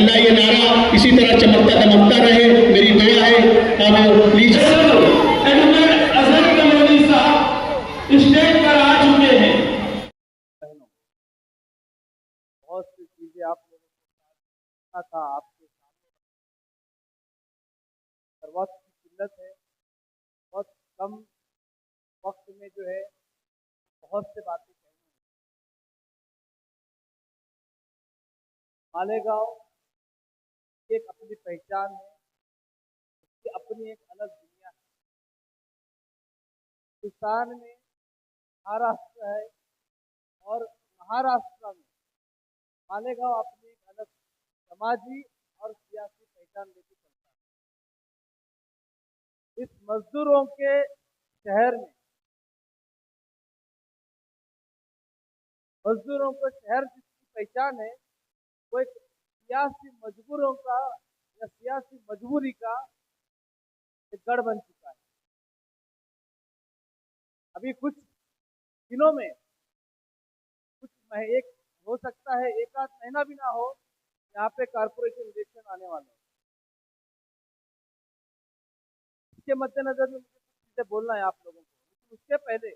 अल्लाह ये नारा इसी तरह चमकता दमकता रहे, मेरी दुआ है। अब लीजिए एडवोकेट अजहर कलोनी साहब स्टेज पर आ चुके हैं। बहुत सी चीजें आप लोगों को था आपके सामने, वक्त की किल्लत है, बहुत कम वक्त में जो है बहुत से बातें कहनी है। मालेगांव की एक अपनी पहचान है, उसकी अपनी एक अलग दुनिया है। हिंदुस्तान में महाराष्ट्र है और महाराष्ट्र में मालेगांव अपनी एक अलग समाजी और सियासी पहचान लेके चलता है। इस मजदूरों के शहर में मजदूरों को शहर जिसकी पहचान है वो एक सियासी मजबूरों का या सियासी मजबूरी का एक गढ़ बन चुका है। अभी कुछ दिनों में एक हो सकता है एक आध महीना भी ना हो, यहाँ पे कारपोरेशन इलेक्शन आने वाले हैं। इसके मद्देनजर में मुझे कुछ चीजें बोलना है आप लोगों को, लेकिन उसके पहले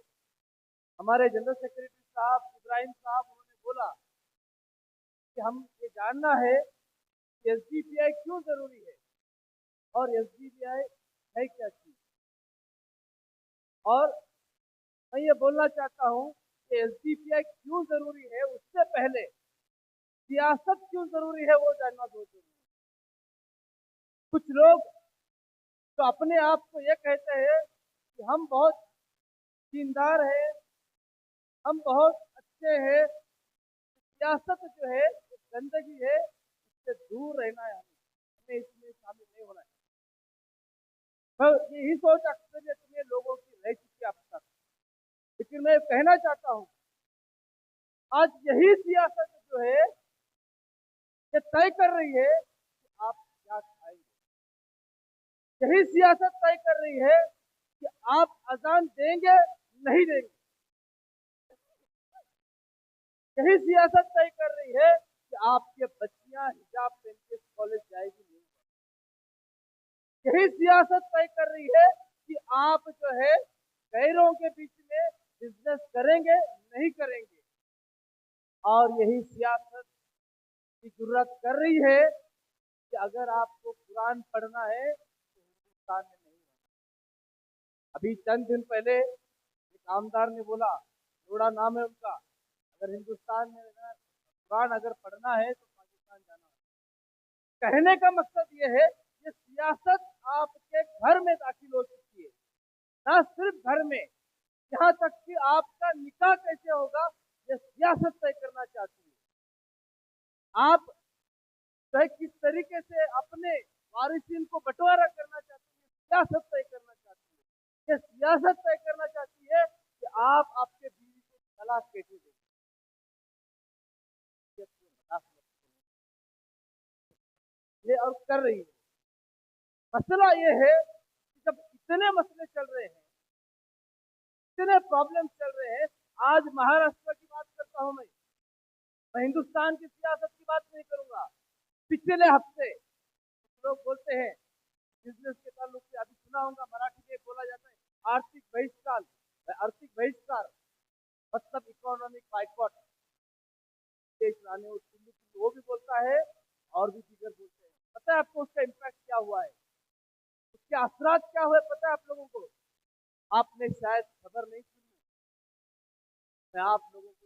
हमारे जनरल सेक्रेटरी साहब इब्राहिम साहब उन्होंने बोला कि हम ये जानना है कि एसडीपीआई क्यों जरूरी है और एसडीपीआई है क्या चीज। और मैं ये बोलना चाहता हूँ कि एसडीपीआई क्यों जरूरी है, उससे पहले सियासत क्यों जरूरी है वो जानना बहुत जरूरी है। कुछ लोग तो अपने आप को ये कहते हैं कि हम बहुत दीनदार हैं, हम बहुत अच्छे हैं, सियासत जो है गंदगी है, इससे दूर रहना है, हमें इसमें शामिल नहीं होना है। तो यही सोच अक्सरियत में लोगों की रह चुकी है अब तक। लेकिन मैं कहना चाहता हूँ आज यही सियासत जो है ये तय कर रही है कि आप क्या खाएंगे। यही सियासत तय कर रही है कि आप अजान देंगे नहीं देंगे। यही सियासत तय कर रही है कि आपके बच्चियां हिजाब पहन के कॉलेज जाएगी नहीं। यही सियासत तय कर रही है कि आप जो है गैरों के बीच में बिजनेस करेंगे नहीं करेंगे। और यही सियासत की जरूरत कर रही है कि अगर आपको कुरान पढ़ना है तो हिंदुस्तान में नहीं होना। अभी चंद दिन पहले एक आमदार ने बोला, थोड़ा नाम है उनका, अगर हिंदुस्तान में कुरान अगर पढ़ना है तो पाकिस्तान जाना है। कहने का मकसद ये है कि सियासत आपके घर में दाखिल हो चुकी है, ना सिर्फ घर में, यहाँ तक कि आपका निकाह कैसे होगा ये सियासत तय करना चाहती है। आप चाहे किस तरीके से अपने वारिसीन को बंटवारा करना चाहती है, सियासत तय करना चाहती है। ये सियासत तय करना चाहती है कि आप आपके बीवी को तलाक कैसे देंगे। ये और कर रही है। मसला ये है कि जब इतने मसले चल रहे हैं, इतने प्रॉब्लम चल रहे हैं, आज महाराष्ट्र की बात करता हूं मैं हिंदुस्तान की सियासत की बात नहीं करूंगा। पिछले हफ्ते लोग बोलते हैं बिजनेस के ताल्लुक से, अभी सुना होगा मराठी में बोला जाता है आर्थिक बहिष्कार। आर्थिक बहिष्कार मतलब इकोनॉमिक बाइकॉट। वो भी बोलता है और भी दीगर बोलते हैं। पता है आपको उसका इम्पैक्ट क्या हुआ है, उसके असरात क्या हुए पता है आप लोगों को? आपने शायद खबर नहीं सुनी। मैं आप लोगों को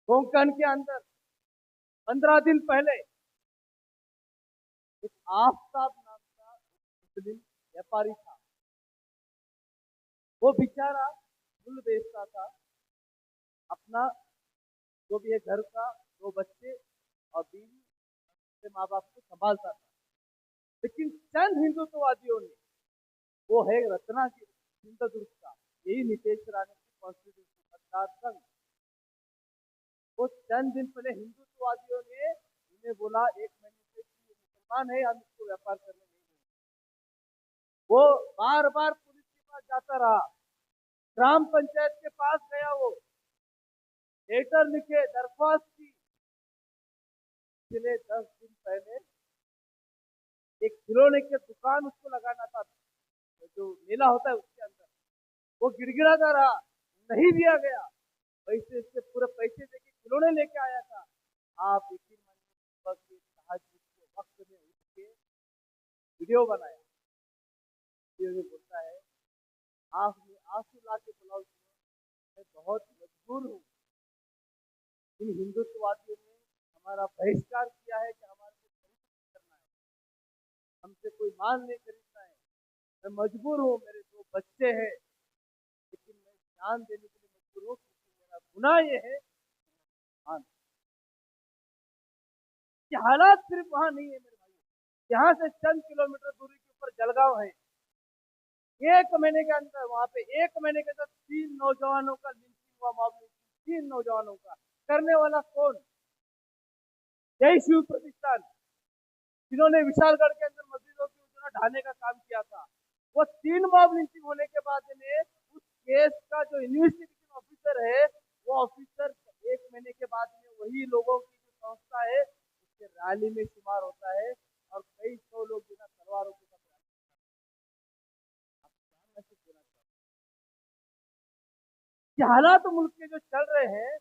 कोंकण के अंदर 15 दिन पहले एक आफ्ताब नाम का मुस्लिम व्यापारी था। वो बेचारा फूल बेचता था, अपना जो भी है घर का 2 बच्चे और बीवी से माँ बाप को संभालता था। लेकिन चंद हिंदुत्ववादियों ने, वो है रत्ना की सिंधुदुर्ग का, यही नितेश राणे की कॉन्स्टिट्यूशन मतदार संघ, वो चंद दिन पहले हिंदुत्ववादियों ने उन्हें बोला 1 महीने से मुसलमान है, हम इसको व्यापार करने नहीं देंगे। वो बार बार पुलिस के पास जाता रहा, ग्राम पंचायत के पास गया, वो लेटर लिखे, दरख्वास्त की, पिछले 10 दिन पहले एक खिलौने की दुकान उसको लगाना था, जो मेला होता है उसके अंदर, वो गिड़गिड़ाता रहा, नहीं दिया गया। पैसे से पूरे पैसे देके खिलौने लेके आया था। आप यकीन मानिए सुबह के तहज्जुद के वक्त में उठ के वीडियो बनाया, वीडियो में बोलता है आंख में आंसू ला के बुलाओ, मैं बहुत मजबूर हूँ। इन हिंदुत्ववादियों ने हमारा बहिष्कार किया है कि हमारे को खरीद नहीं करना है, हमसे कोई माल नहीं खरीदना है। मैं मजबूर हूँ, मेरे 2 बच्चे हैं, लेकिन मैं जान देने के लिए मजबूर हूँ क्योंकि मेरा गुनाह ये है। हाँ, ये हालात सिर्फ वहां नहीं है मेरे भाई, यहाँ से चंद किलोमीटर दूरी के ऊपर जलगांव है। 1 महीने के अंदर वहां पे 1 महीने के अंदर 3 नौजवानों का लिंचिंग हुआ, मामले 3 नौजवानों का। करने वाला कौन? जय शिव प्रतिष्ठान, जिन्होंने विशालगढ़ के अंदर मस्जिदों की उतना ढाने का काम किया था। वो 3 मॉब लिंचिंग होने के बाद में उस केस का जो इन्वेस्टिगेशन ऑफिसर है, वो ऑफिसर 1 महीने के बाद में वही लोगों की जो संस्था है उसके रैली में शुमार होता है और कई 100 लोग बिना तलवारों के साथ मैसेज देना चाहते हैं। ये हालात मुल्क के जो चल रहे हैं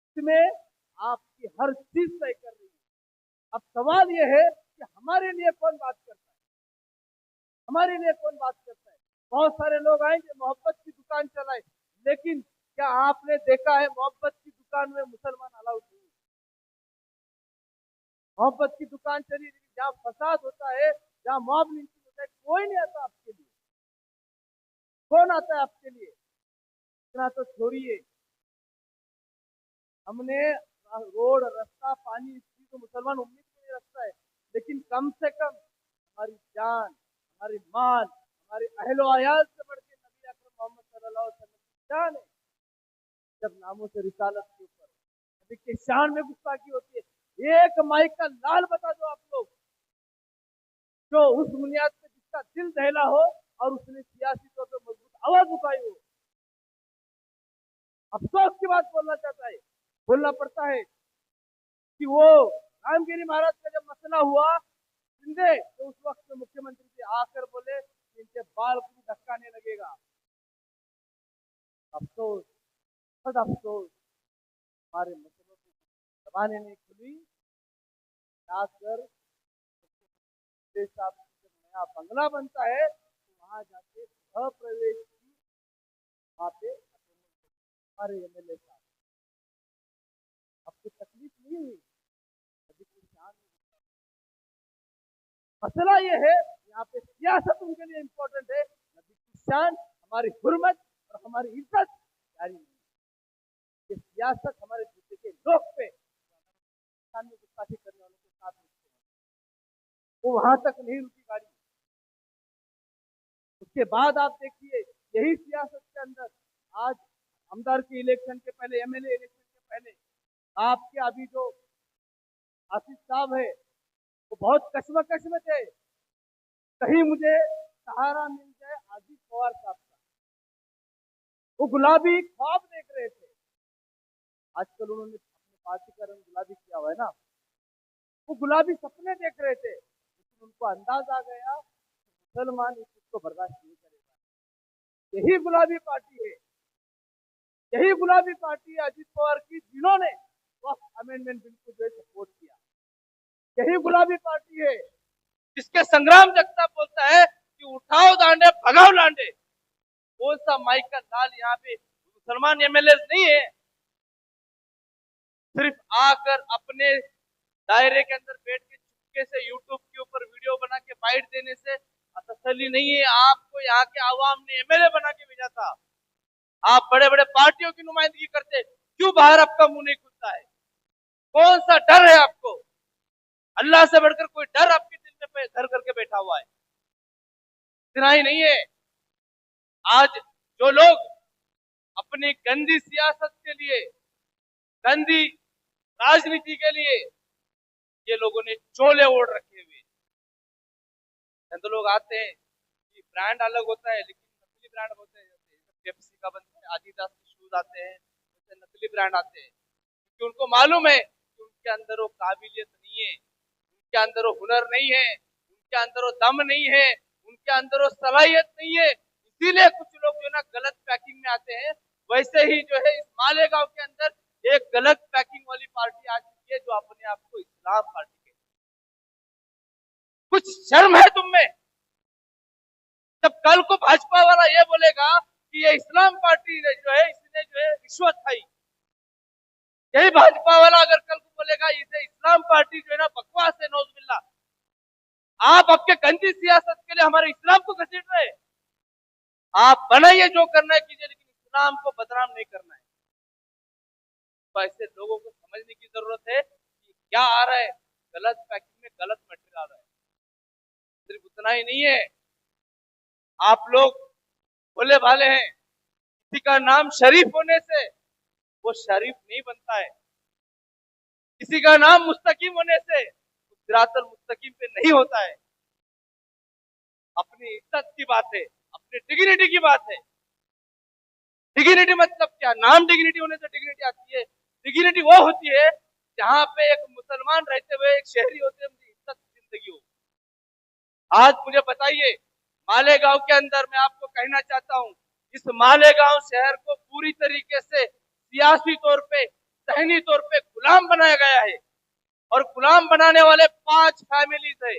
इसमें आपकी हर चीज तय कर रही है। अब सवाल यह है कि हमारे लिए कौन बात करता है, हमारे लिए कौन बात करता है? बहुत सारे लोग आएंगे मोहब्बत की दुकान चलाए, लेकिन क्या आपने देखा है मोहब्बत की दुकान में मुसलमान अलाउड नहीं है? मोहब्बत की दुकान चली, लेकिन जहाँ फसाद होता है, जहाँ मॉब लिंचिंग होता है, कोई नहीं आता आपके लिए। कौन आता है आपके लिए? इतना तो छोड़िए, हमने रोड, रास्ता, पानी, इसकी तो मुसलमान उम्मीद नहीं रखता है, लेकिन कम से कम हमारी जान, हमारी मान, हमारी अहलो अयाल से बढ़ के नबी अकरम मोहम्मद सल्लल्लाहु अलैहि वसल्लम की जान है। जब नामों से रिसालत के ऊपर नबी के शान में गुस्ताखी होती है, एक माइक का लाल बता दो आप लोग, जो उस बुनियाद पे जिसका दिल दहला हो और उसने सियासी तौर पर मजबूत आवाज उठाई हो। अफसोस की बात बोलना पड़ता है कि वो रामगिरी महाराज का जब मसला हुआ शिंदे, तो उस वक्त के मुख्यमंत्री थे, आकर बोले इनके बाल को भी धक्का नहीं लगेगा। अफसोस, बड़ा अफसोस, हमारे मसलों की जबानें नहीं खुली। जाकर साहब जब नया बंगला बनता है तो वहां जाके अप्रवेश की, वहां पे हमारे एमएलए साहब, आपको तकलीफ नहीं हुई? अभी कोई शान नहीं। मसला ये है, यहाँ पे सियासत उनके लिए इम्पोर्टेंट है, नबी की शान, हमारी हुर्मत और हमारी इज्जत जारी नहीं। ये सियासत हमारे जूते के लोग पे में गुस्ताखी करने वालों के साथ वो वहां तक नहीं रुकी गाड़ी। उसके बाद आप देखिए यही सियासत के अंदर आज आमदार के इलेक्शन के पहले, एमएलए इलेक्शन के पहले, आपके अभी जो आसिफ साहब है वो बहुत कश्मकश में थे, कहीं मुझे सहारा मिल जाए अजीत पवार साहब का। वो गुलाबी ख्वाब देख रहे थे। आजकल उन्होंने अपनी पार्टी का रंग गुलाबी किया हुआ है ना, वो गुलाबी सपने देख रहे थे, लेकिन उनको अंदाज आ गया मुसलमान इस चीज को बर्दाश्त नहीं करेगा। यही गुलाबी पार्टी है, यही गुलाबी पार्टी है अजीत पवार की, जिन्होंने वक्त अमेंडमेंट बिल को जो है सपोर्ट किया। यही गुलाबी पार्टी है जिसके संग्राम जगताप बोलता है कि उठाओ डांडे भगाओ लांडे। कौन सा माइक का लाल यहाँ पे मुसलमान एमएलए नहीं है, सिर्फ आकर अपने दायरे के अंदर बैठ के चुपके से यूट्यूब के ऊपर वीडियो बना के बाइट देने से तसल्ली नहीं है। आपको यहाँ के आवाम ने एमएलए बना के भेजा था, आप बड़े बड़े पार्टियों की नुमाइंदगी करते, क्यों बाहर आपका मुंह नहीं खुलता है? कौन सा डर है आपको? अल्लाह से बढ़कर कोई डर आपके दिल में घर करके बैठा हुआ है? इतना ही नहीं है, आज जो लोग अपनी गंदी सियासत के लिए, गंदी राजनीति के लिए ये लोगों ने चोले ओढ़ रखे हुए, तो लोग आते हैं कि ब्रांड अलग होता है, लेकिन नकली ब्रांड होते हैं, पेप्सी का बनता है, आदिदास के शूज आते हैं, जैसे नकली ब्रांड आते हैं, क्योंकि उनको मालूम है कि उनके उनके अंदर वो काबिलियत नहीं है, उनके अंदर वो हुनर नहीं है, उनके अंदर वो दम नहीं है, उनके अंदर वो सलाहियत नहीं है। इसीलिए कुछ लोग जो ना गलत पैकिंग में आते हैं। वैसे ही जो है इस मालेगांव के अंदर एक गलत पैकिंग वाली पार्टी आ चुकी है जो अपने आप को इस्लाम पार्टी कहती है। कुछ शर्म है तुम में? जब कल को भाजपा वाला ये बोलेगा कि ये इस्लाम पार्टी जो है इसने जो है रिश्वत खाई, यही भाजपा वाला अगर कल को बोलेगा इसे इस्लाम पार्टी जो है ना बकवास है, नौजुबिल्ला, आप आपके गंदी सियासत के लिए हमारे इस्लाम को घसीट रहे। आप बनाइए जो करना है कीजिए, लेकिन इस्लाम को बदनाम नहीं करना है। तो ऐसे लोगों को समझने की जरूरत है कि क्या आ रहा है, गलत पैकिंग में गलत मटेरियल आ रहा है। सिर्फ उतना ही नहीं है, आप लोग भोले भाले हैं, किसी का नाम शरीफ होने से वो शरीफ नहीं बनता है, किसी का नाम मुस्तकीम होने से सिरातुल मुस्तकीम पे नहीं होता है। अपनी इज्जत की बात है, अपनी डिग्निटी की बात है। डिग्निटी मतलब क्या? नाम डिग्निटी होने से डिग्निटी आती है। डिग्निटी वो होती है जहां पे एक मुसलमान रहते हुए एक शहरी होते हुए इज्जत की जिंदगी हो। आज मुझे बताइए, मालेगांव के अंदर मैं आपको कहना चाहता हूं, इस मालेगांव शहर को पूरी तरीके से सियासी तौर पे, ज़हनी तौर पे गुलाम बनाया गया है। और गुलाम बनाने वाले 5 फैमिलीज है।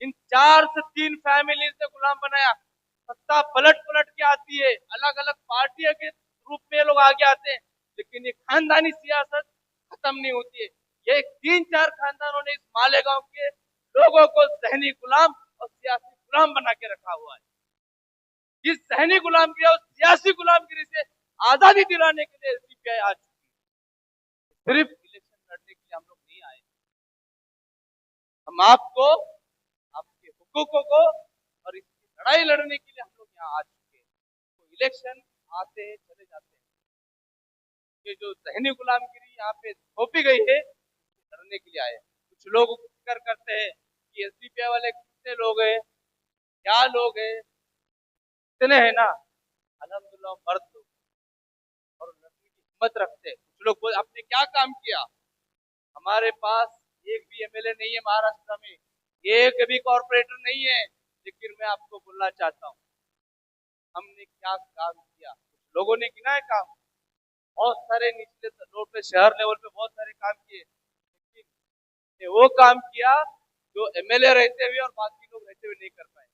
इन 4 से 3 फैमिलीज ने गुलाम बनाया। सत्ता पलट पलट के आती है, अलग अलग पार्टियों के रूप में लोग आगे आते हैं, लेकिन ये खानदानी सियासत खत्म नहीं होती है। ये 3-4 खानदानों ने इस मालेगांव के लोगों को ज़हनी गुलाम और सियासी गुलाम बना के रखा हुआ है। इस ज़हनी गुलामगिरी और सियासी गुलामगिरी से आजादी दिलाने के लिए सीपीआई आ चुकी है। सिर्फ इलेक्शन लड़ने के लिए हम लोग नहीं आए, हम आपको, आपके हुकूकों को और इसकी लड़ाई लड़ने के लिए हम लोग यहाँ आ चुके हैं। तो इलेक्शन आते हैं चले जाते हैं, ये जो ज़हनी गुलामगिरी यहाँ पे थोपी गई है लड़ने के लिए आए। कुछ लोग फिक्र करते हैं कि एसडीपीआई वाले कितने लोग हैं, क्या लोग हैं, इतने हैं ना, अल्हम्दुलिल्लाह मर्द लोग और लड़ने की हिम्मत रखते हैं। कुछ लोग बोल आपने क्या काम किया? हमारे पास एक भी एमएलए नहीं है महाराष्ट्र में, एक भी कॉर्पोरेटर नहीं है, लेकिन मैं आपको बोलना चाहता हूँ हमने क्या काम किया। कुछ लोगों ने गिना है काम, बहुत सारे निचले रोड पे शहर लेवल पे बहुत सारे काम किए, लेकिन वो काम किया जो एमएलए रहते हुए और बाकी लोग रहते हुए नहीं कर पाए।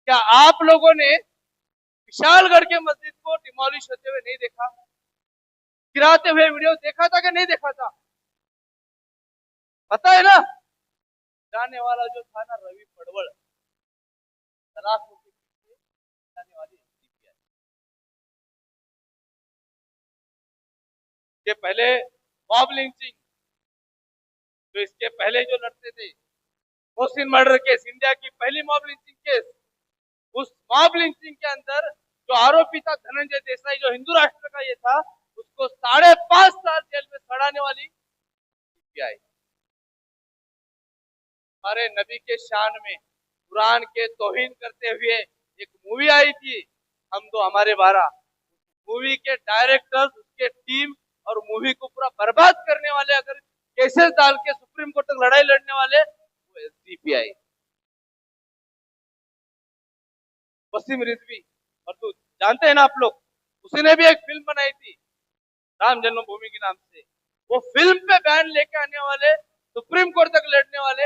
क्या आप लोगों ने विशालगढ़ के मस्जिद को डिमोलिश होते हुए नहीं देखा? गिराते हुए वीडियो देखा था कि नहीं देखा था? पता है ना, जाने वाला जो था ना रवि पड़वल, तलाक के पीछे जाने वाली सीपीआई के पहले बॉब लिंचिंग, जो इसके पहले जो लड़ते थे मोहसिन मर्डर केस, इंडिया की पहली मॉब लिंचिंग केस, उस मॉब लिंचिंग के अंदर जो आरोपी था धनंजय देसाई, जो हिंदू राष्ट्र का ये था, उसको 5.5 साल जेल में सड़ाने वाली सीपीआई। हमारे नबी के शान में कुरान के तौहीन करते हुए एक मूवी आई थी, हम दो हमारे 12। मूवी के डायरेक्टर्स, उसके टीम और मूवी को पूरा बर्बाद करने वाले, अगर केसेस डाल के सुप्रीम कोर्ट तक लड़ाई लड़ने वाले, वो सीपीआई। वसीम रिजवी, और तो जानते हैं ना आप लोग, उसने भी एक फिल्म बनाई थी राम जन्मभूमि के नाम से। वो फिल्म पे बैन लेके आने वाले, सुप्रीम कोर्ट तक लड़ने वाले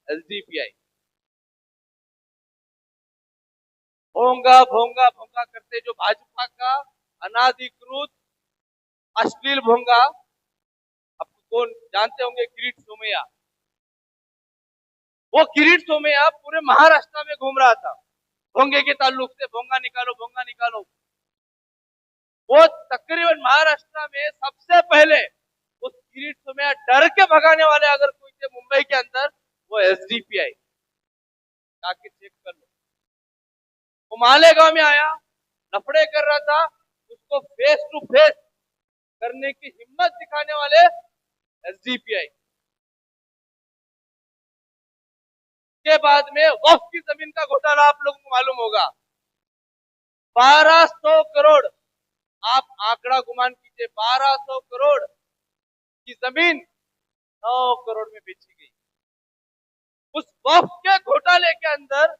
एसडीपीआई। भोंगा भोंगा भोंगा करते जो भाजपा का अनाधिकृत अश्लील भोंगा, आपको कौन जानते होंगे, किरीट सोमैया। वो किरीट सोमैया पूरे महाराष्ट्र में घूम रहा था भोंगे के ताल्लुक से, भोंगा निकालो भोंगा निकालो। वो तकरीबन महाराष्ट्र में सबसे पहले उस किरीट सोमैया डर के भगाने वाले अगर कोई थे मुंबई के अंदर, वो एसडीपीआई। जाके चेक कर लो। वो मालेगांव में आया, लफड़े कर रहा था, उसको फेस टू फेस करने की हिम्मत दिखाने वाले एसडीपीआई। के बाद में वक्फ की जमीन का घोटाला आप लोगों को मालूम होगा, 1200 करोड़, आप आंकड़ा गुमान कीजिए, 1200 करोड़ की जमीन 9 करोड़ में बेची गई। उस वक्फ के घोटाले के अंदर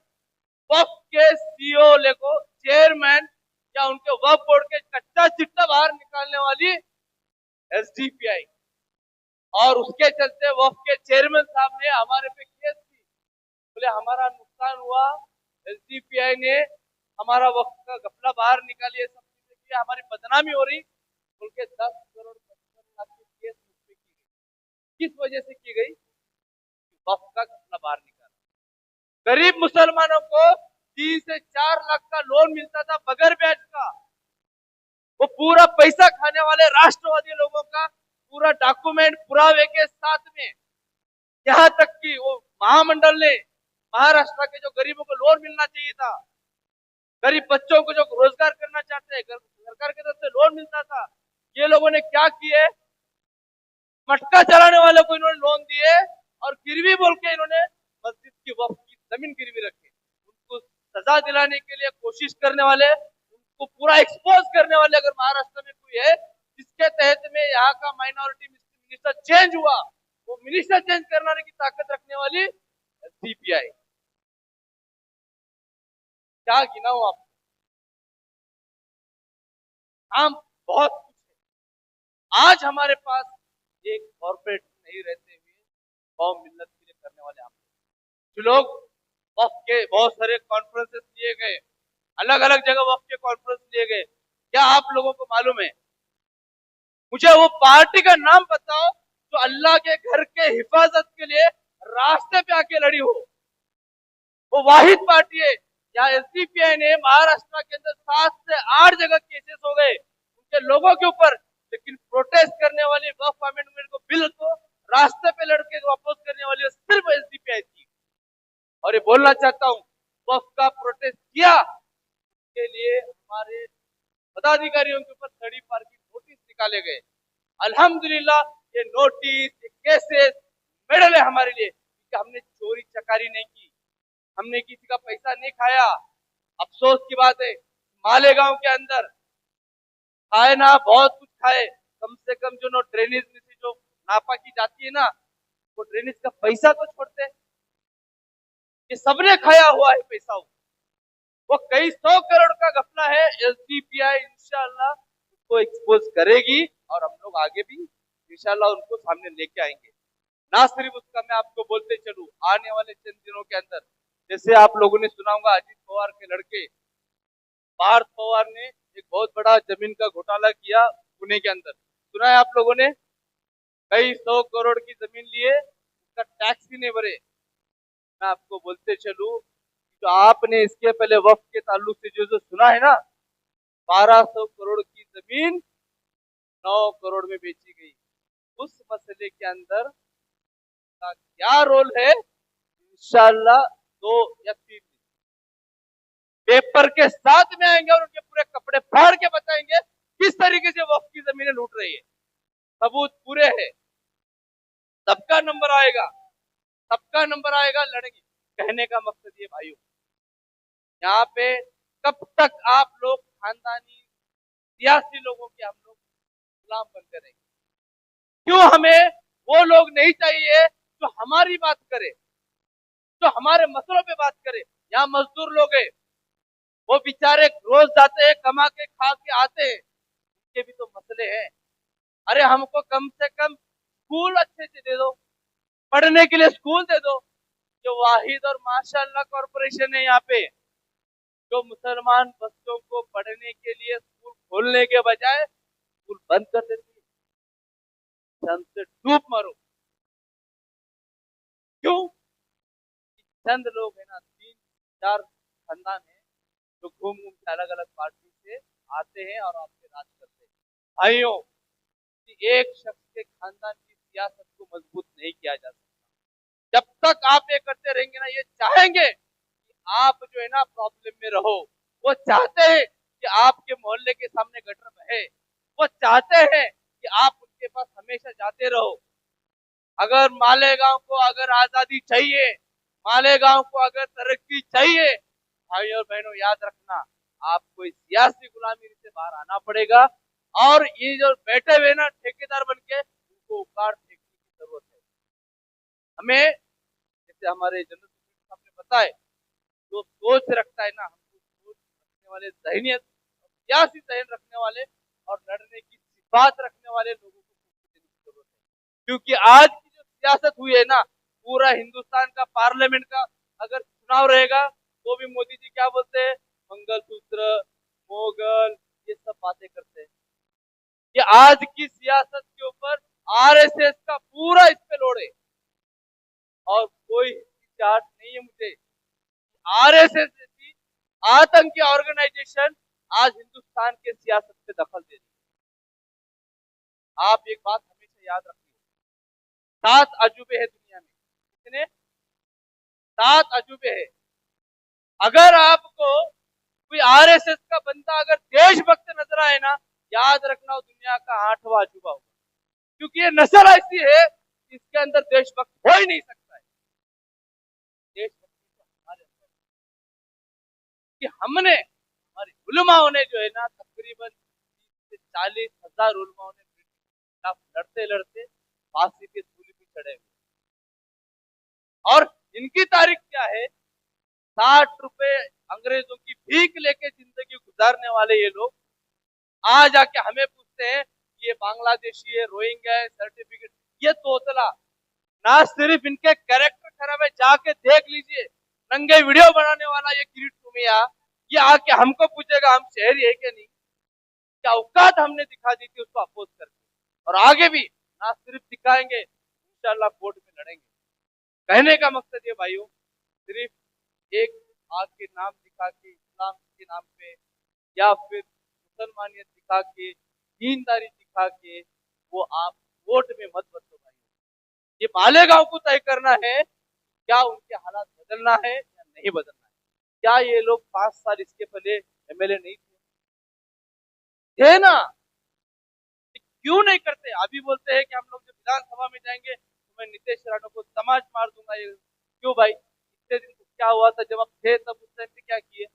वक्फ के सीईओ को चेयरमैन या उनके वक्फ बोर्ड के कच्चा चिट्टा बाहर निकालने वाली एसडीपीआई, और उसके चलते वक्फ के चेयरमैन साहब ने हमारे पे केस की, बोले हमारा नुकसान हुआ, एसडीपीआई ने हमारा वक्फ का घपला बाहर निकाली, सब चीजें की, हमारी बदनामी हो रही, बोल के 10 करोड़ 55 लाख की केस मुझ पे की गई। किस वजह से की गई? वक्फ का घपला बाहर निकाला। गरीब मुसलमानों को 3 से 4 लाख का लोन मिलता था बगैर ब्याज का, वो पूरा पैसा खाने वाले राष्ट्रवादी लोगों का पूरा डॉक्यूमेंट पुरावे के साथ में, यहाँ तक कि वो महामंडल ने महाराष्ट्र के जो गरीबों को लोन मिलना चाहिए था, गरीब बच्चों को जो रोजगार करना चाहते हैं, सरकार की तरफ से लोन मिलता था, ये लोगों ने क्या किए? मटका चलाने वालों को इन्होंने लोन दिए और गिरवी बोल के इन्होंने मस्जिद की वक्फ की जमीन गिरवी रखी। उनको सजा दिलाने के लिए कोशिश करने वाले, उनको पूरा एक्सपोज करने वाले अगर महाराष्ट्र में कोई है जिसके तहत में यहाँ का माइनॉरिटी मिनिस्टर चेंज हुआ, वो मिनिस्टर चेंज करने की ताकत रखने वाली सीपीआई। क्या गिनाऊं आपको? हम बहुत कुछ है। आज हमारे पास एक कॉर्पोरेट नहीं रहते हुए कौम मिल्लत के लिए करने वाले हम जो लोग वक्फ के बहुत सारे कॉन्फ्रेंसेस लिए गए, अलग अलग जगह वक्फ के कॉन्फ्रेंस लिए गए, क्या आप लोगों को मालूम है? मुझे वो पार्टी का नाम बताओ जो अल्लाह के घर के हिफाजत के लिए रास्ते पे आके लड़ी हो। वो वाहिद पार्टी है। यहाँ एसडीपीआई ने महाराष्ट्र के अंदर 7 से 8 जगह केसेस हो गए उनके लोगों के ऊपर, लेकिन प्रोटेस्ट करने वाली वक्फ अमेंडमेंट को बिल को रास्ते पे लड़के वापस करने वाली सिर्फ एसडीपीआई थी। और ये बोलना चाहता हूँ, वक्फ का प्रोटेस्ट किया के लिए हमारे पदाधिकारियों के ऊपर 30 पार की नोटिस निकाले गए। अल्हम्दुलिल्लाह ये नोटिस, ये केसेस मेडल है हमारे लिए कि हमने चोरी चकारी नहीं की, हमने किसी का पैसा नहीं खाया। अफसोस की बात है, मालेगांव के अंदर खाए ना, बहुत कुछ खाए, कम से कम जो नो ड्रेनेज में से जो नापा की जाती है ना, वो ड्रेनेज का पैसा तो छोड़ते, ये सबने खाया हुआ है पैसा। वो कई 100 करोड़ का घपला है। एसडीपीआई इंशाल्लाह उसको एक्सपोज करेगी और हम लोग आगे भी इंशाल्लाह उनको सामने लेके आएंगे। ना सिर्फ उसका, मैं आपको बोलते चलूं, आने वाले चंद दिनों के अंदर, जैसे आप लोगों ने सुना होगा अजीत पवार के लड़के पार्थ पवार ने एक बहुत बड़ा जमीन का घोटाला किया पुणे के अंदर, सुना है आप लोगों ने? कई 100 करोड़ की जमीन लिए, उसका टैक्स भी नहीं भरे। मैं आपको बोलते चलूं, तो आपने इसके पहले वक्फ के ताल्लुक से जो जो सुना है ना, 1200 करोड़ की जमीन 9 करोड़ में बेची गई। उस मसले के अंदर का क्या रोल है, इंशाल्लाह 2 या 3 पेपर के साथ में आएंगे और उनके पूरे कपड़े फाड़ के बताएंगे किस तरीके से वक्फ की जमीनें लूट रही है। सबूत पूरे है, सबका नंबर आएगा, सबका नंबर आएगा, लड़ेंगे। कहने का मकसद ये भाइयों, यहाँ पे कब तक आप लोग खानदानी सियासी लोगों के हम लोग गुलाम बनते रहेंगे? क्यों हमें वो लोग नहीं चाहिए जो हमारी बात करे, जो हमारे मसलों पे बात करे? यहाँ मजदूर लोग हैं, वो बेचारे रोज जाते हैं, कमा के खा के आते हैं, उनके भी तो मसले हैं। अरे हमको कम से कम स्कूल अच्छे से दे दो, पढ़ने के लिए स्कूल दे दो। जो वाहिद और माशाअल्लाह कॉर्पोरेशन है यहाँ पे, जो मुसलमान बच्चों को पढ़ने के लिए स्कूल खोलने के बजाय स्कूल बंद कर देती है। हमसे डूब मरो। क्यों? चंद लोग है ना, 3-4 खानदान है जो घूम घूम के अलग अलग पार्टी से आते हैं और आपसे राज करते हैं। भाइयों, एक शख्स के खानदान की सियासत को मजबूत नहीं किया जा सकता। जब तक आप ये करते रहेंगे ना, ये चाहेंगे कि आप जो है ना प्रॉब्लम में रहो, वो चाहते हैं कि आपके मोहल्ले के सामने गटर बहे, वो चाहते हैं कि आप उनके पास हमेशा जाते रहो। अगर मालेगांव को अगर आजादी चाहिए, मालेगांव को अगर तरक्की चाहिए, भाई और बहनों याद रखना, आपको इस सियासी गुलामी से बाहर आना पड़ेगा। और ये जो बैठे हुए ना ठेकेदार बन के, उसको उखाड़ फेंकने की जरूरत है। हमें, जैसे हमारे जनरल सेक्रेटरी साहब ने बताया, जो सोच रखता है ना, हमको सोच रखने वाले, जहनियत, सियासी जहन रखने वाले और लड़ने की सिफात रखने वाले लोगों को देने की जरूरत है। क्योंकि आज की जो सियासत हुई है ना, पूरा हिंदुस्तान का पार्लियामेंट का अगर चुनाव रहेगा तो भी मोदी जी क्या बोलते हैं, मंगलसूत्र, मोगल, ये सब बातें करते हैं। ये आज की सियासत के ऊपर आरएसएस का पूरा इस पे लोड है और कोई चार्ज नहीं है मुझे। आरएसएस जैसी आतंकी ऑर्गेनाइजेशन आज हिंदुस्तान के सियासत में दखल दे रही है। आप एक बात हमेशा याद रखिए, 7 अजूबे है दुनिया में। कितने? 7 अजूबे है। अगर आपको कोई आरएसएस का बंदा अगर देशभक्त नजर आए ना, याद रखना वो दुनिया का 8वां अजूबा होगा। क्योंकि ये नस्ल ऐसी है इसके अंदर देशभक्त हो ही नहीं सकता है। देशभक्ति तो हमारे अंदर है। कि हमने, हमारे उलमाओं ने जो है ना, तकरीबन 30 से 40 हजार उलमाओं ने ब्रिटिश के खिलाफ लड़ते लड़ते फांसी की सूली पे चढ़े हुए। और इनकी तारीख क्या है? 60 रुपए अंग्रेजों की भीख लेके जिंदगी गुजारने वाले ये लोग आज आके हमें पूछते हैं ये बांग्लादेशी है, रोहिंग्या है, सर्टिफिकेट। ये तोतला ना सिर्फ इनके कैरेक्टर खराब है, जाके देख लीजिए नंगे वीडियो बनाने वाला ये किरीट सुमिया, ये आके हमको पूछेगा हम शहरी है कि नहीं। क्या औकात हमने दिखा दी थी उसको अपोज करके, और आगे भी ना सिर्फ दिखाएंगे, इंशाल्लाह कोर्ट में लड़ेंगे। कहने का मकसद ये भाइयों, सिर्फ एक आग के नाम दिखा के, इस्लाम के नाम पे, या फिर मुसलमानियत दिखा के, दीनदारी दिखा के वो आप वोट में मत बदलो भाई। ये मालेगांव को तय करना है क्या उनके हालात बदलना है या नहीं बदलना है। क्या ये लोग 5 साल इसके पहले एमएलए नहीं थे ना? क्यों नहीं करते? अभी बोलते हैं कि हम लोग जब विधानसभा में जाएंगे तो मैं नीतीश राणा को समाज मार दूंगा। ये क्यों भाई? इतने दिन क्या हुआ था जब आप थे, तब उस टाइम पे क्या किए?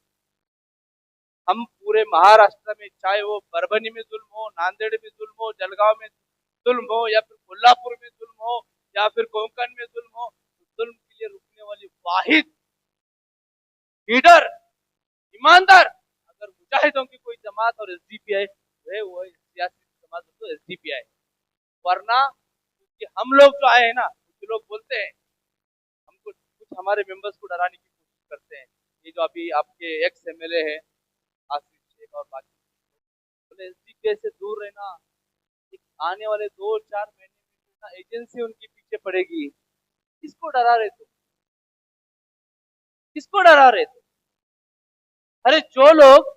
हम पूरे महाराष्ट्र में, चाहे वो परभनी में जुल्म हो, नांदेड़ में जुल्म हो, जलगांव में जुल्म हो, या फिर कोल्हापुर में जुल्म हो, या फिर कोंकण में जुल्म हो, जुल्म के लिए रुकने वाली वाहिद लीडर, ईमानदार अगर मुजाहिदों की कोई जमात और एसडीपीआई है, वो सियासी जमात तो एसडीपीआई। वरना कि हम लोग जो आए हैं ना, कुछ लोग बोलते हैं हमको, कुछ हमारे मेंबर्स को डराने की कोशिश करते हैं। ये जो अभी आपके एक्स एमएलए है आसिफ शेख और बाकी, बोले एसडीपीआई से दूर रहना, आने वाले 2-4 महीने में ना एजेंसी उनके पीछे पड़ेगी। किसको डरा रहे थे? किसको डरा रहे थे? अरे जो लोग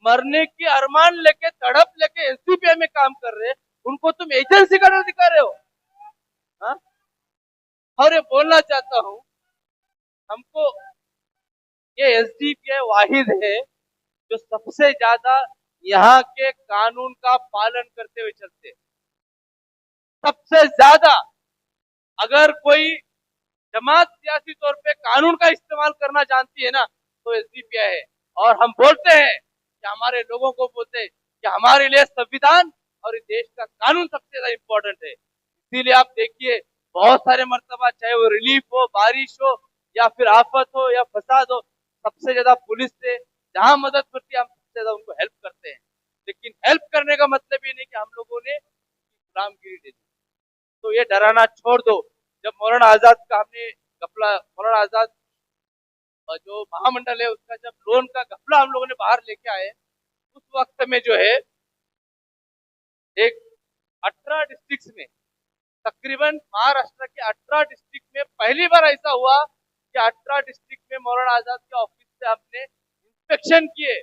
मरने की अरमान लेके, तड़प लेके एसडीपीआई में काम कर रहे हैं, उनको तुम एजेंसी का डर दिखा रहे हो? हाँ? और ये बोलना चाहता हूं, हमको ये एसडीपीआई वाहिद है जो सबसे ज्यादा यहाँ के कानून का पालन करते हुए चलते। सबसे ज्यादा अगर कोई जमात सियासी तौर पे कानून का इस्तेमाल करना जानती है ना, तो एसडीपीआई है। और हम बोलते हैं कि हमारे लोगों को बोलते हैं कि हमारे लिए संविधान और इस देश का कानून सबसे ज्यादा इंपॉर्टेंट है। इसीलिए आप देखिए बहुत सारे मर्तबा, चाहे वो रिलीफ हो, बारिश हो, या फिर आफत हो या फसाद हो, सबसे ज्यादा पुलिस से जहां मदद करती है हम सबसे ज्यादा उनको हेल्प करते हैं। लेकिन हेल्प करने का मतलब ये नहीं कि हम लोगों ने गुलामगिरी दे दी। तो ये डराना छोड़ दो। जब मौलाना आजाद का हमने घपला, मौलाना आजाद जो महामंडल है उसका जब लोन का घपला हम लोगों ने बाहर लेके आए, उस वक्त में जो है एक 18 डिस्ट्रिक्ट में, तकरीबन महाराष्ट्र के 18 डिस्ट्रिक्ट में पहली बार ऐसा हुआ कि 18 डिस्ट्रिक्ट में मौलाना आजाद के ऑफिस से हमने इंस्पेक्शन किए।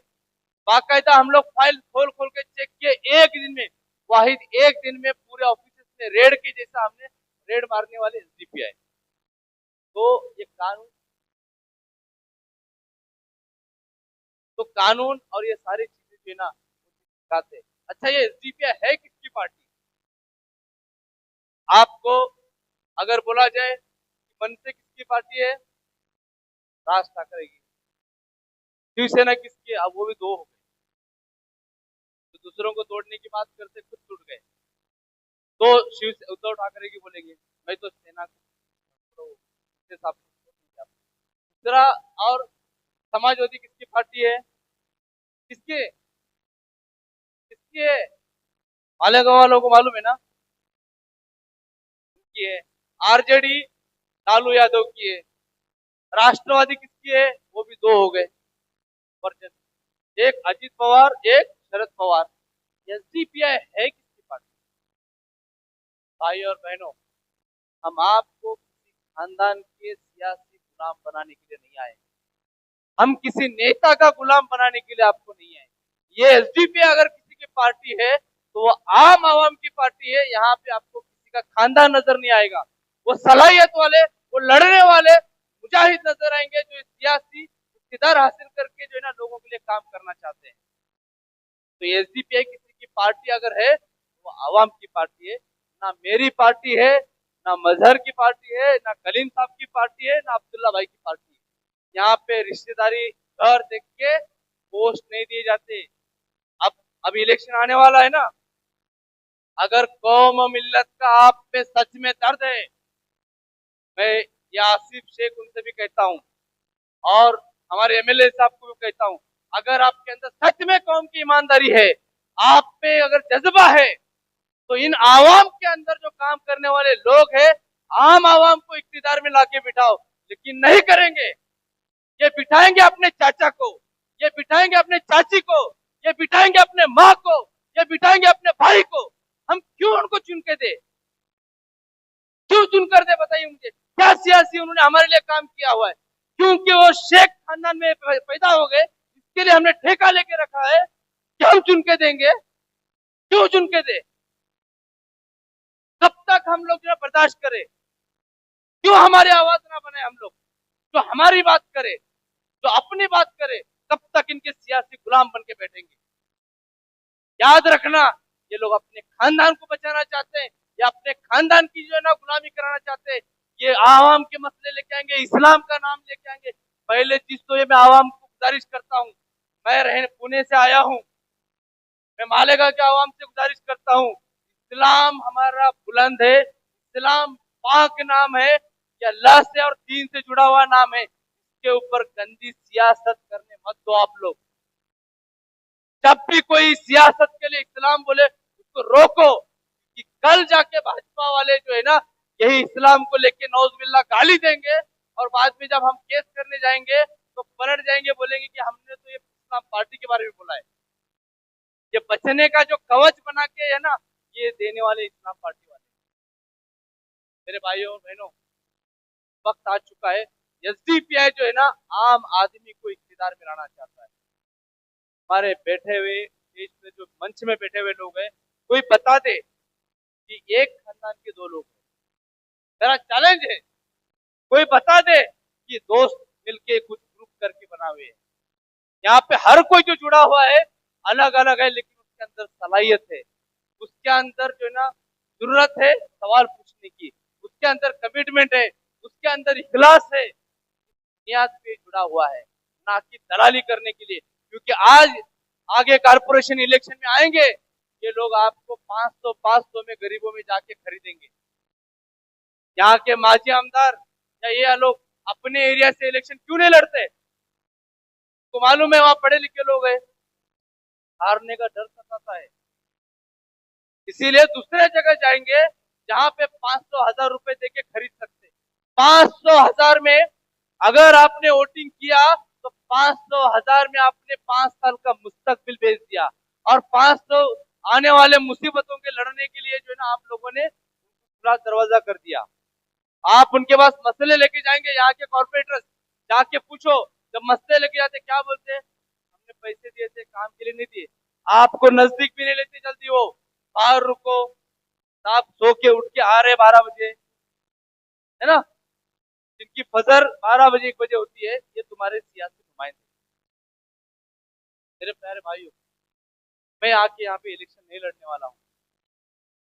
बाकायदा हम लोग फाइल खोल खोल के चेक किए। एक दिन में, वाहिद एक दिन में पूरे ऑफिस में रेड के जैसा हमने रेड मारने वाले एसडीपीआई। तो ये कानून, तो कानून और ये सारी चीजें जो है ना दिखाते। अच्छा, ये एसडीपीआई है किसकी पार्टी? आपको अगर बोला जाए मनसे किसकी पार्टी है, राज ठाकरे की। शिवसेना किसकी है? अब वो भी 2 हो गए। तो दूसरों को तोड़ने की बात करते, खुद टूट गए। तो उद्धव ठाकरे की बोलेंगे, मैं तो सेना तो उसके हिसाब से। दूसरा, और समाजवादी किसकी पार्टी है? किसके किसकी है? मालेगांव वालों को मालूम है ना की है। आरजेडी लालू यादव की है। राष्ट्रवादी किसकी है? वो भी दो हो गए वर्जन, एक अजित पवार, एक शरद पवार। एसडीपीआई है किसकी पार्टी? भाई और बहनों, हम आपको किसी खानदान के सियासी गुलाम बनाने के लिए नहीं आए, हम किसी नेता का गुलाम बनाने के लिए आपको नहीं आए। ये एसडीपीआई अगर किसी की पार्टी है तो वो आम आवाम की पार्टी है। यहाँ पे आपको किसी का खानदान नजर नहीं आएगा। वो सलाहियत वाले, वो लड़ने वाले मुजाहिद नजर आएंगे जो सियासी इक़्तिदार हासिल करके जो है ना लोगों के लिए काम करना चाहते हैं। तो एसडीपीआई किसी की पार्टी अगर है वो आवाम की पार्टी है, ना मेरी पार्टी है, ना मजहर की पार्टी है, ना कलीम साहब की पार्टी है, ना अब्दुल्ला भाई की पार्टी है। यहाँ पे रिश्तेदारी घर देख के पोस्ट नहीं दिए जाते। अब इलेक्शन आने वाला है ना, अगर कौम और मिल्लत का आप पे सच में दर्द है, मैं ये आसिफ शेख उनसे भी कहता हूँ और हमारे एमएलए साहब को भी कहता हूँ, अगर आपके अंदर सच में कौम की ईमानदारी है, आप पे अगर जज्बा है, तो इन आवाम के अंदर जो काम करने वाले लोग हैं, आम आवाम को इख्तियार में लाके बिठाओ। लेकिन नहीं करेंगे। ये बिठाएंगे अपने चाचा को, ये बिठाएंगे अपने चाची को, ये बिठाएंगे अपने माँ को, ये बिठाएंगे अपने भाई को। हम क्यों उनको चुन के दे? क्यों चुन कर दे? बताइए मुझे, क्या सियासी उन्होंने हमारे लिए काम किया हुआ है? क्योंकि वो शेख खानदान में पैदा हो गए, इसके लिए हमने ठेका लेके रखा है कि हम चुन के देंगे। क्यों चुन के दे? कब तक हम लोग जो बर्दाश्त करें? क्यों हमारी आवाज ना बने? हम लोग जो हमारी बात करे, जो अपनी बात करे, कब तक इनके सियासी गुलाम बन के बैठेंगे? याद रखना, ये लोग अपने खानदान को बचाना चाहते हैं या अपने खानदान की जो है ना गुलामी कराना चाहते हैं। ये आवाम के मसले लेके आएंगे, इस्लाम का नाम लेके आएंगे। पहले चीज तो ये मैं आवाम को गुजारिश करता हूँ, मैं रहने पुणे से आया हूँ, मैं मालेगांव के आवाम से गुजारिश करता हूँ, इस्लाम हमारा बुलंद है, इस्लाम पाक नाम है, ये अल्लाह से और दीन से जुड़ा हुआ नाम है। इसके ऊपर गंदी सियासत करने मत दो आप लोग। जब भी कोई सियासत के लिए इस्लाम बोले उसको रोको, कि कल जाके भाजपा वाले जो है ना यही इस्लाम को लेके नौजुबिल्ला गाली देंगे और बाद में जब हम केस करने जाएंगे तो पलट जाएंगे, बोलेंगे कि हमने तो ये इस्लाम पार्टी के बारे में बोला है। ये बचने का जो कवच बना के है ना, ये देने वाले इस्लाम पार्टी वाले। मेरे भाइयों और बहनों, वक्त आ चुका है। एसडीपीआई जो है ना आम आदमी को इख्तियार में लाना चाहता है। हमारे बैठे हुए देश में जो मंच में बैठे हुए लोग हैं, कोई बता दे कि एक खानदान के दो लोग हैं। मेरा चैलेंज है, कोई बता दे कि दोस्त मिलके कुछ ग्रुप करके बना हुए हैं। यहाँ पे हर कोई जो जुड़ा हुआ है अलग अलग है, लेकिन उसके अंदर सलाहियत है, उसके अंदर जो है ना जरूरत है सवाल पूछने की, उसके अंदर कमिटमेंट है, उसके अंदर इखलास है, बुनियाद पे जुड़ा हुआ है, ना कि दलाली करने के लिए। क्योंकि आज आगे कारपोरेशन इलेक्शन में आएंगे, ये लोग आपको 500 में गरीबों में जाके खरीदेंगे। यहाँ के माजी आमदार या ये लोग अपने एरिया से इलेक्शन क्यों नहीं लड़ते? तो मालूम है वहां पढ़े लिखे लोग हैं, हारने का डर सताता है, इसीलिए दूसरे जगह जाएंगे जहां पे 500,000 रुपए देके खरीद सकते। 500,000 में अगर आपने वोटिंग किया तो 500,000 में आपने 5 साल का मुस्तकबिल बेच दिया, और 500 आने वाले मुसीबतों के लड़ने के लिए जो है ना आप लोगों ने खुला दरवाजा कर दिया। आप उनके पास मसले लेके जाएंगे, यहाँ के कॉर्पोरेटर्स जाके पूछो, जब मसले लेके जाते क्या बोलते हैं? हमने पैसे दिए थे, काम के लिए नहीं दिए। आपको नजदीक भी नहीं लेते जल्दी, वो बाहर रुको, आप सो के उठ के आ रहे 12 बजे, है ना, जिनकी फजर 12 बजे 1 बजे होती है, ये तुम्हारे सियासी नुमाइंदे। मेरे प्यारे भाइयों, मैं आके यहाँ पे इलेक्शन नहीं लड़ने वाला हूँ।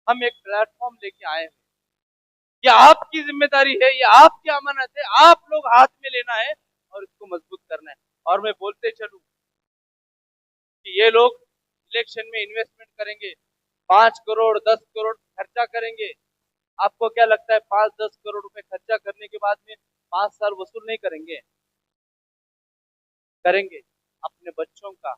हम एक प्लेटफॉर्म लेके आए हैं, ये आपकी जिम्मेदारी है, ये आपकी अमानत है, आप लोग हाथ में लेना है और इसको मजबूत करना है। और मैं बोलते चलूं कि ये लोग इलेक्शन में इन्वेस्टमेंट करेंगे 5 करोड़ 10 करोड़, खर्चा करेंगे। आपको क्या लगता है 5-10 करोड़ रुपए खर्चा करने के बाद में 5 साल वसूल नहीं करेंगे? करेंगे। अपने बच्चों का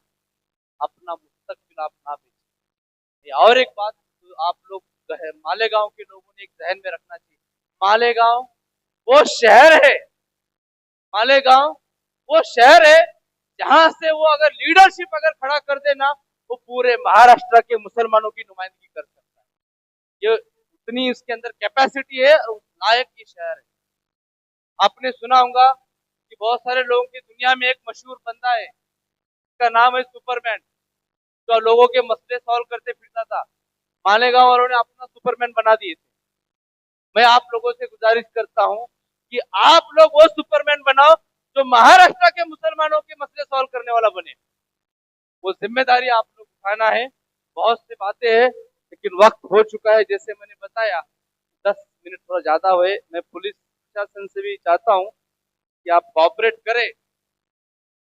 अपना मुस्तकबिल आप ना बेचें। और एक बात तो आप लोग मालेगांव के लोगों ने एक जहन में रखना चाहिए। मालेगांव वो शहर है, मालेगांव वो शहर है जहां से वो अगर लीडरशिप अगर खड़ा कर देना, वो पूरे महाराष्ट्र के मुसलमानों की नुमाइंदगी कर सकता है। ये उतनी उसके अंदर कैपेसिटी है और उस लायक ये शहर है। आपने सुना होगा कि बहुत सारे लोगों की दुनिया में एक मशहूर बंदा है, उसका नाम है सुपरमैन, जो लोगों के मसले सॉल्व करते फिरता था। मालेगांव वालों ने अपना सुपरमैन बना दिए थे। मैं आप लोगों से गुजारिश करता हूं कि आप लोग वो सुपरमैन बनाओ जो महाराष्ट्र के मुसलमानों के मसले सॉल्व करने वाला बने। वो जिम्मेदारी आप लोग उठाना है। बहुत सी बातें हैं लेकिन वक्त हो चुका है। जैसे मैंने बताया 10 मिनट थोड़ा ज्यादा हुए। मैं पुलिस प्रशासन से भी चाहता हूं कि आप कोऑपरेट करें,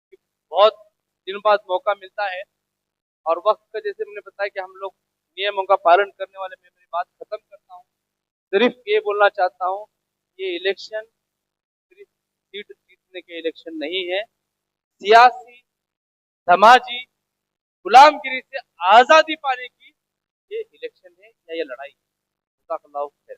कि बहुत दिनों बाद मौका मिलता है और वक्त का जैसे मैंने बताया कि हम लोग नियमों का पालन करने वाले। मैं मेरी बात खत्म करता हूँ। सिर्फ ये बोलना चाहता हूँ, ये इलेक्शन सिर्फ सीट जीतने के इलेक्शन नहीं है, सियासी, समाजी, गुलामगिरी से आजादी पाने की ये इलेक्शन है या ये लड़ाई है।